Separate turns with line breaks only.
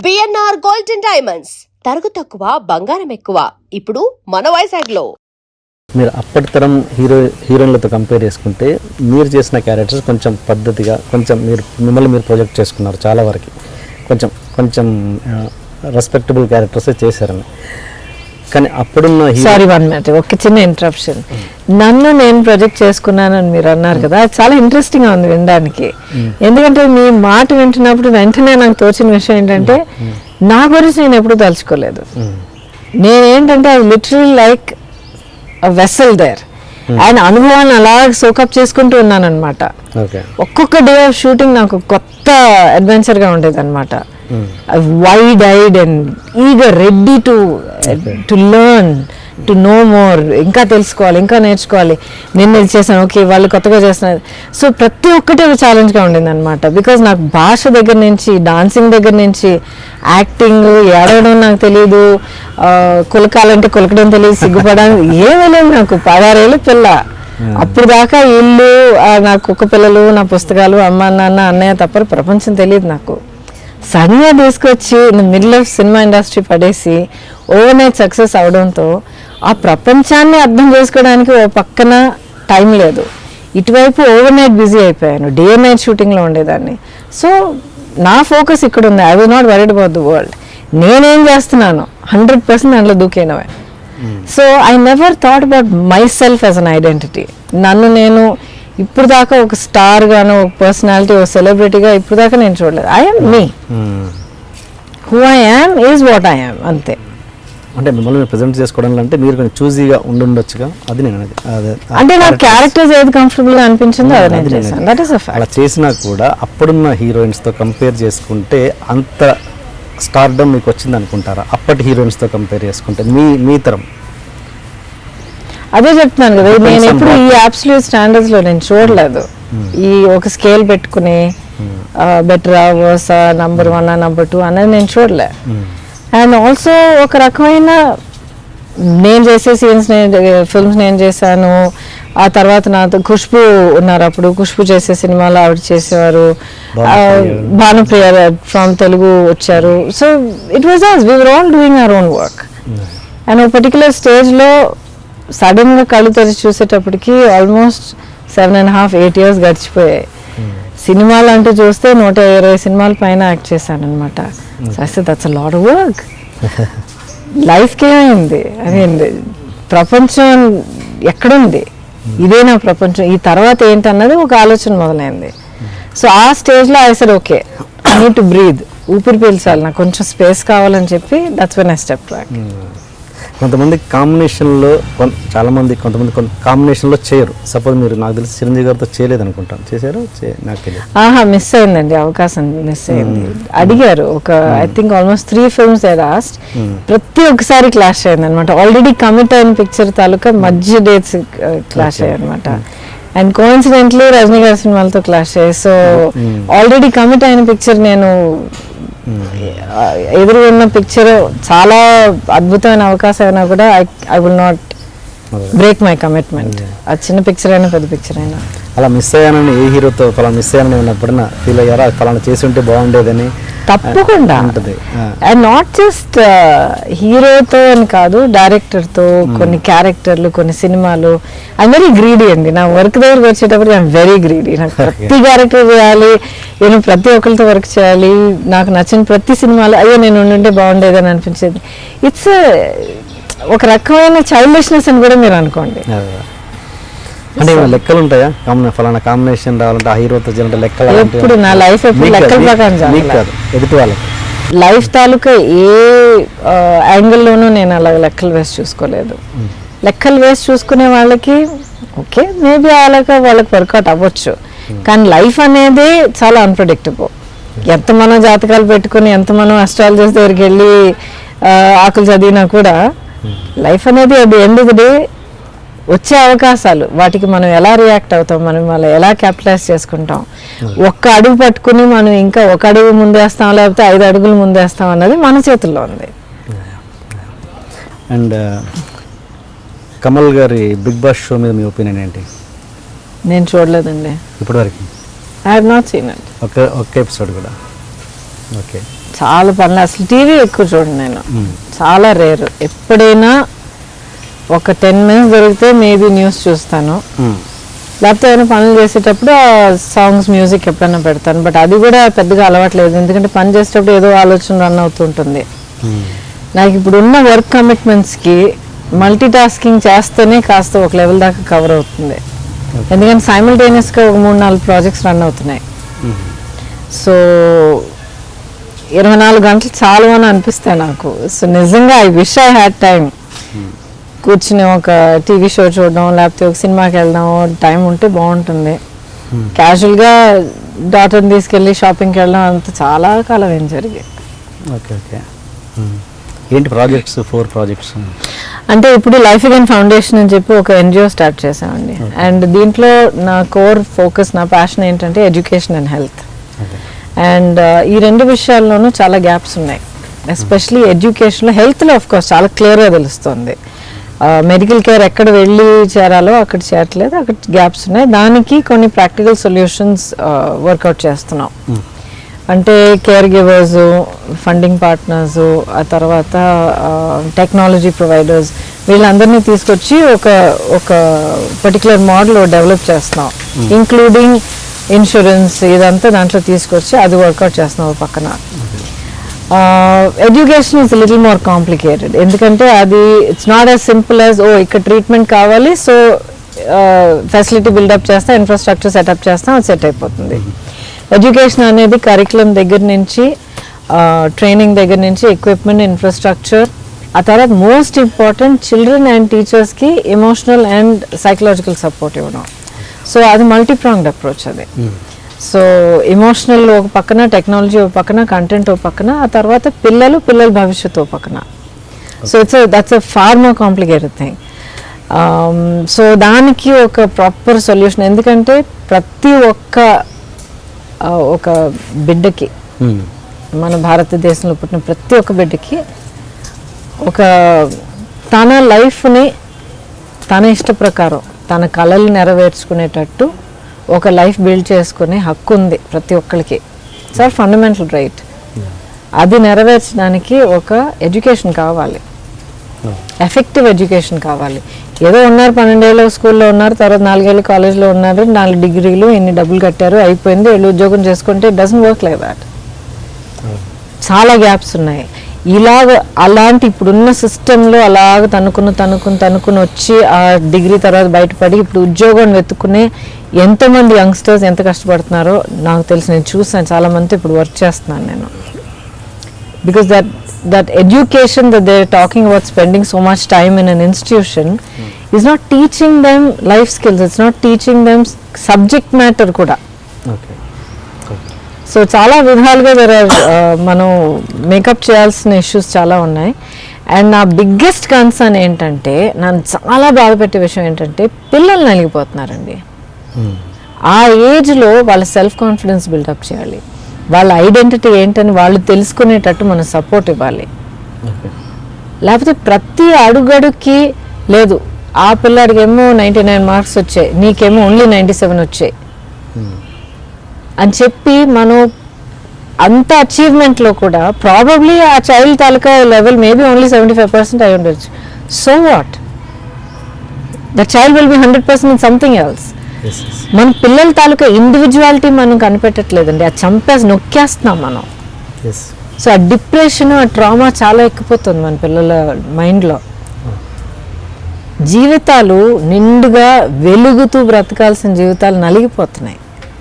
BNR gold and diamonds తరుగు తక్కువ బంగారం ఎక్కువ ఇప్పుడు మన వైజాగ్లో.
మీరు అప్పటి తరం హీరోయిన్లతో కంపేర్ చేసుకుంటే మీరు చేసిన క్యారెక్టర్స్ కొంచెం పద్ధతిగా కొంచెం మిమ్మల్ని మీరు ప్రొజెక్ట్ చేసుకున్నారు చాలా వరకు. కొంచెం రెస్పెక్టబుల్ క్యారెక్టర్స్ చేశారని. కానీ అప్పుడున్న
సారీ 1 minute ఒక చిన్న ఇంటరప్షన్. నన్ను నేను ప్రొజెక్ట్ చేసుకున్నానని మీరు అన్నారు కదా, అది చాలా ఇంట్రెస్టింగ్గా ఉంది వినడానికి. ఎందుకంటే మీ మాట వింటున్నప్పుడు వెంటనే నాకు తోచిన విషయం ఏంటంటే నా గురించి నేను ఎప్పుడూ తలుచుకోలేదు. నేనేంటంటే అది literally like vessel there and అనుభవాన్ని అలా సోకప్ చేసుకుంటూ ఉన్నాను అనమాట. ఒక్కొక్క డే ఆఫ్ షూటింగ్ నాకు కొత్త అడ్వెంచర్గా ఉండేది అనమాట. Wide I'd and eager ready to learn, to know more, ఇంకా తెలుసుకోవాలి, ఇంకా నేర్చుకోవాలి. నేను ఇది చేశాను, ఓకే వాళ్ళు కొత్తగా చేస్తున్నారు. సో ప్రతి ఒక్కటి ఒక ఛాలెంజ్గా ఉండింది అనమాట. బికాజ్ నాకు భాష దగ్గర నుంచి, డాన్సింగ్ దగ్గర నుంచి, యాక్టింగ్, ఏడవడం నాకు తెలియదు, కులకాలంటే కులకడం తెలియదు, సిగ్గుపడడం ఏమీ లేదు. నాకు 16 ఏళ్ళ పిల్ల. అప్పుడు దాకా ఇల్లు, నా కుక్క పిల్లలు, నా పుస్తకాలు, అమ్మ నాన్న అన్నయ్య తప్ప ప్రపంచం తెలియదు నాకు. సడన్గా తీసుకొచ్చి మిడిల్ ఆఫ్ సినిమా ఇండస్ట్రీ పడేసి ఓవర్ నైట్ సక్సెస్ అవడంతో ఆ ప్రపంచాన్ని అర్థం చేసుకోవడానికి ఓ పక్కన టైం లేదు, ఇటువైపు ఓవర్ నైట్ బిజీ అయిపోయాను, డే నైట్ షూటింగ్లో ఉండేదాన్ని. సో నా ఫోకస్ ఇక్కడ ఉంది. I was not worried about the world. నేనేం చేస్తున్నాను 100% దాంట్లో దూకేనవే. So I never thought about myself as an identity. నన్ను నేను ఇప్పుడు దాకా ఒక స్టార్ గాను, ఒక పర్సనాలిటీ, ఒక సెలబ్రిటీగా ఇప్పుడు దాకా నేను చూడలేదు. I'm me, who I am is what I am, అంతే.
అంటే మిమ్మల్ని ప్రజెంట్ చేసుకోవడం అంటే మీరు కొంచెం చూజీగా ఉండొచ్చుగా, అది నేను
అంటే నా క్యారెక్టర్స్ ఏది కంఫర్టబుల్గా అనిపించిందో అది నేను చేశాను. That is a fact.
అలా చేసినా కూడా అప్పుడున్న హీరోయిన్స్తో కంపేర్ చేసుకుంటే అంత స్టార్డమ్ మీకు వచ్చింది అనుకుంటారా? అప్పటి హీరోయిన్స్తో కంపేర్ చేసుకుంటే మీ తరం.
అదే చెప్తున్నాను కదా, నేను ఎప్పుడు ఈ అబ్సల్యూట్ స్టాండర్డ్స్ లో నేను చూడలేదు. ఈ ఒక స్కేల్ పెట్టుకుని బెటరా వర్సా, నంబర్ 1 నంబర్ 2 అనేది నేను చూడలే. అండ్ ఆల్సో ఒక రకమైన నేను చేసే సీన్స్, ఫిల్మ్స్ నేను చేశాను. ఆ తర్వాత నాతో ఖుష్బు ఉన్నారు, అప్పుడు ఖుష్బు చేసే సినిమాలో ఆవిడ చేసేవారు, భానుప్రియ ఫ్రమ్ తెలుగు వచ్చారు. So it was us, we were all doing our own work. And ఒక పర్టికులర్ స్టేజ్లో సడన్గా కళ్ళు తెరిచి చూసేటప్పటికి ఆల్మోస్ట్ 7.5-8 years గడిచిపోయాయి. సినిమాలు అంటూ చూస్తే 120 సినిమాల పైన యాక్ట్ చేశాను అనమాట. So that's a lot of work. లైఫ్కి ఏమైంది, అది ప్రపంచం ఎక్కడుంది, ఇదే నా ప్రపంచం, ఈ తర్వాత ఏంటన్నది ఒక ఆలోచన మొదలైంది. సో ఆ స్టేజ్లో I said okay, I need to breathe, ఊపిరి పీల్చాలి, నాకు కొంచెం స్పేస్ కావాలని చెప్పి that's when I step back.
కొంతమంది కాంబినేషన్లో, కొంతమంది కాంబినేషన్లో చేయరు. సపోజ్ మీరు, నాకు తెలిసి చిరంజీవి గారితో చేయలేదు అనుకుంటాను, చేశారు? నాకు తెలియదు.
మిస్ అయిందండి, అవకాశం మిస్ అయింది. అడిగారు ఒక I think almost 3 films last, ప్రతి ఒక్కసారి క్లాష్ అయింది అనమాట. ఆల్రెడీ కమిట్ అయిన పిక్చర్ తాలూకా మధ్య డేట్స్ క్లాష్ అయ్యాయి అనమాట. అండ్ కోఇన్సిడెంట్లీ రజనీ గారి సినిమాలతో క్లాష్ అయ్యాయి. సో ఆల్రెడీ కమిట్ అయిన పిక్చర్, నేను ఎదురు ఉన్న పిక్చర్ చాలా అద్భుతమైన అవకాశం అయినా కూడా I will not break my commitment. అది చిన్న పిక్చర్ అయినా పెద్ద పిక్చర్ అయినా.
అలా మిస్ అయ్యానని, ఏ హీరోతో ఫలానా మిస్ అయ్యానని ఉన్నప్పుడన్నా ఫీల్ అయ్యారా? ఫలానా చేసి ఉంటే బాగుండేదని?
తప్పకుండా. అండ్ నాట్ జస్ట్ హీరోతో అని కాదు, డైరెక్టర్తో, కొన్ని క్యారెక్టర్లు, కొన్ని సినిమాలు. ఐఎమ్ వెరీ గ్రీడీ అండి. నా వర్క్ దగ్గరకు వచ్చేటప్పుడు ఐఎమ్ వెరీ గ్రీడీ. నాకు ప్రతి క్యారెక్టర్ చేయాలి, నేను ప్రతి ఒక్కరితో వర్క్ చేయాలి, నాకు నచ్చిన ప్రతి సినిమాలు అయ్యో నేను ఉండుంటే బాగుండేదని అనిపించేది. ఇట్స్ ఒక రకమైన చైల్డిష్నెస్ అని కూడా మీరు అనుకోండి.
అంటే లెక్కలు ఉంటాయా? ఫలానా కాంబినేషన్ రావాలంటే ఆ హీరోతో చేయాలంటే లెక్కలు?
ఎప్పుడు నా లైఫ్ ఎప్పుడు లెక్కల ప్రకారం
కాదు, ఎదుటి వాళ్ళకి
లైఫ్ తాలూకా ఏ యాంగిల్లోనూ నేను అలా లెక్కలు వేసి చూసుకోలేదు. లెక్కలు వేసి చూసుకునే వాళ్ళకి ఓకే, మేబీ వాళ్ళకి వర్కౌట్ అవ్వచ్చు. కానీ లైఫ్ అనేది చాలా అన్ప్రెడిక్టబుల్. ఎంత మనం జాతకాలు పెట్టుకుని, ఎంత మనం అస్ట్రాలజర్స్ దగ్గరికి వెళ్ళి ఆకులు చదివినా కూడా లైఫ్ అనేది అది ఎండ్ ఆఫ్ ది డే వచ్చే అవకాశాలు, వాటికి మనం ఎలా రియాక్ట్ అవుతాం, మనం వాళ్ళ ఎలా క్యాపిటలైజ్ చేసుకుంటాం. ఒక్క అడుగు పట్టుకుని మనం ఇంకా ఒక అడుగు ముందేస్తాం, లేకపోతే 5 అడుగులు ముందేస్తాం అన్నది మన చేతుల్లో ఉంది.
అండ్ కమల్ గారి బిగ్ బాస్ షో మీద మీ ఒపీనియన్ ఏంటి?
నేను చూడలేదండి
ఇప్పటి వరకు.
I have not seen it.
ఒక్క ఎపిసోడ్ కూడా? ఓకే.
చాలా పనులు. అసలు టీవీ ఎక్కువ చూడండి నేను, చాలా రేరు. ఎప్పుడైనా ఒక 10 minutes దొరికితే మేబీ న్యూస్ చూస్తాను, లేకపోతే ఏమైనా పనులు చేసేటప్పుడు సాంగ్స్ మ్యూజిక్ ఎప్పుడైనా పెడతాను. బట్ అది కూడా పెద్దగా అలవాట్లేదు, ఎందుకంటే పని చేసేటప్పుడు ఏదో ఆలోచన రన్ అవుతుంటుంది. నాకు ఇప్పుడు ఉన్న వర్క్ కమిట్మెంట్స్కి మల్టీ టాస్కింగ్ చేస్తేనే కాస్త ఒక లెవెల్ దాకా కవర్ అవుతుంది. ఎందుకంటే సైమల్టేనియస్గా ఒక 3-4 ప్రాజెక్ట్స్ రన్ అవుతున్నాయి. సో 24 గంటలు చాలు అని అనిపిస్తాయి నాకు. సో నిజంగా I wish I had time. కూర్చుని ఒక టీవీ షో చూడడం, లేకపోతే ఒక సినిమాకి వెళ్దాం, టైం ఉంటే బాగుంటుంది. క్యాజువల్గా డాటర్ని తీసుకెళ్ళి షాపింగ్కి వెళ్ళడం అంత చాలా కాలం ఏం జరిగాయి.
Okay okay. ఏంటి ప్రాజెక్ట్స్? 4 ప్రాజెక్ట్స్
అంటే ఇప్పుడు లైఫ్ అగైన్ ఫౌండేషన్ అని చెప్పి ఒక NGO స్టార్ట్ చేసామండి. అండ్ దీంట్లో నా కోర్ ఫోకస్, నా ప్యాషన్ ఏంటంటే ఎడ్యుకేషన్ అండ్ హెల్త్. అండ్ ఈ 2 విషయాల్లోనూ చాలా గ్యాప్స్ ఉన్నాయి. ఎస్పెషలీ ఎడ్యుకేషన్లో, హెల్త్లో ఆఫ్ కోర్స్ చాలా క్లియర్గా తెలుస్తుంది. మెడికల్ కేర్ ఎక్కడ వెళ్ళి చేరాలో అక్కడ చేరట్లేదు, అక్కడ గ్యాప్స్ ఉన్నాయి. దానికి కొన్ని ప్రాక్టికల్ సొల్యూషన్స్ వర్కౌట్ చేస్తున్నాం. అంటే కేర్ గివర్స్, ఫండింగ్ పార్ట్నర్స్, ఆ తర్వాత టెక్నాలజీ ప్రొవైడర్స్, వీళ్ళందరినీ తీసుకొచ్చి ఒక పర్టికులర్ మోడల్ డెవలప్ చేస్తున్నాం. ఇంక్లూడింగ్ ఇన్సూరెన్స్, ఇదంతా దాంట్లో తీసుకొచ్చి అది వర్కౌట్ చేస్తున్నాం పక్కన. Education is little more complicated, ఎందుకంటే అది it's not as simple as ఇక్కడ ట్రీట్మెంట్ కావాలి, సో ఫెసిలిటీ బిల్డప్ చేస్తాం, ఇన్ఫ్రాస్ట్రక్చర్ సెటప్ చేస్తాం, అది సెట్ అయిపోతుంది. ఎడ్యుకేషన్ అనేది కరికులం దగ్గర నుంచి, ట్రైనింగ్ దగ్గర నుంచి, ఎక్విప్మెంట్, ఇన్ఫ్రాస్ట్రక్చర్, ఆ తర్వాత మోస్ట్ ఇంపార్టెంట్ చిల్డ్రన్ అండ్ టీచర్స్కి ఎమోషనల్ అండ్ సైకలాజికల్ సపోర్ట్ ఇవ్వడం. సో అది మల్టీప్రాంగ్డ్ అప్రోచ్ అది. సో ఎమోషనల్ ఒక పక్కన, టెక్నాలజీ ఒక పక్కన, కంటెంట్ ఒక పక్కన, ఆ తర్వాత పిల్లల భవిష్యత్తు ఒక పక్కన. So that's a far more complicated thing. So దానికి ఒక ప్రాపర్ సొల్యూషన్, ఎందుకంటే ప్రతి ఒక బిడ్డకి, మన భారతదేశంలో పుట్టిన ప్రతి ఒక్క బిడ్డకి ఒక తన లైఫ్ని తన ఇష్ట ప్రకారం, తన కళలు నెరవేర్చుకునేటట్టు ఒక లైఫ్ బిల్డ్ చేసుకునే హక్కు ఉంది ప్రతి ఒక్కరికి. Sir fundamental right. అది నెరవేర్చడానికి ఒక ఎడ్యుకేషన్ కావాలి, ఎఫెక్టివ్ ఎడ్యుకేషన్ కావాలి. ఏదో ఉన్నారు, 12 ఏళ్ళు స్కూల్లో ఉన్నారు, తర్వాత 4 ఏళ్ళు కాలేజ్లో ఉన్నారు, 4 డిగ్రీలు, ఇన్ని డబ్బులు కట్టారు, అయిపోయింది, వీళ్ళు ఉద్యోగం చేసుకుంటే it doesn't work like that. చాలా గ్యాప్స్ ఉన్నాయి. అలాంటి ఇప్పుడున్న సిస్టంలో అలాగ తనుకుని వచ్చి ఆ డిగ్రీ తర్వాత బయటపడి ఇప్పుడు ఉద్యోగం వెతుక్కునే ఎంతోమంది యంగ్స్టర్స్ ఎంత కష్టపడుతున్నారో నాకు తెలిసి, నేను చూసాను చాలా మంది ఇప్పుడు వర్క్ చేస్తున్నాను నేను. Because that education that they're talking about, spending so much time in an institution, is not teaching them life skills, it's not teaching them subject matter kuda.
Okay.
So చాలా విధాలుగా మనం మేకప్ చేయాల్సిన issues చాలా ఉన్నాయి. And నా biggest concern ఏంటంటే, నన్ను చాలా బాధ పెట్టే విషయం ఏంటంటే, పిల్లలు నలిగిపోతున్నారండి. ఆ ఏజ్లో వాళ్ళ సెల్ఫ్ కాన్ఫిడెన్స్ బిల్డప్ చేయాలి, వాళ్ళ ఐడెంటిటీ ఏంటని వాళ్ళు తెలుసుకునేటట్టు మనం సపోర్ట్ ఇవ్వాలి. లేకపోతే ప్రతి అడుగడుకి లేదు, ఆ పిల్లాడికేమో 99 మార్క్స్ వచ్చాయి, నీకేమో ఓన్లీ 97 వచ్చాయి అని చెప్పి మనం అంత అచీవ్మెంట్లో కూడా ప్రాబబ్లీ ఆ చైల్డ్ తాలూకా లెవెల్ మేబీ ఓన్లీ 75% అయి ఉండొచ్చు. So what, the child will be 100% in something else. మన పిల్లల తాలూకా ఇండివిజువాలిటీ మనం కనిపెట్టట్లేదండి, అది నొక్కేస్తున్నాం మనం. సో ఆ డిప్రెషన్, ఆ ట్రామా చాలా ఎక్కిపోతుంది మన పిల్లల మైండ్లో. జీవితాలు నిండుగా వెలుగుతూ బ్రతకాల్సిన జీవితాలు నలిగిపోతున్నాయి.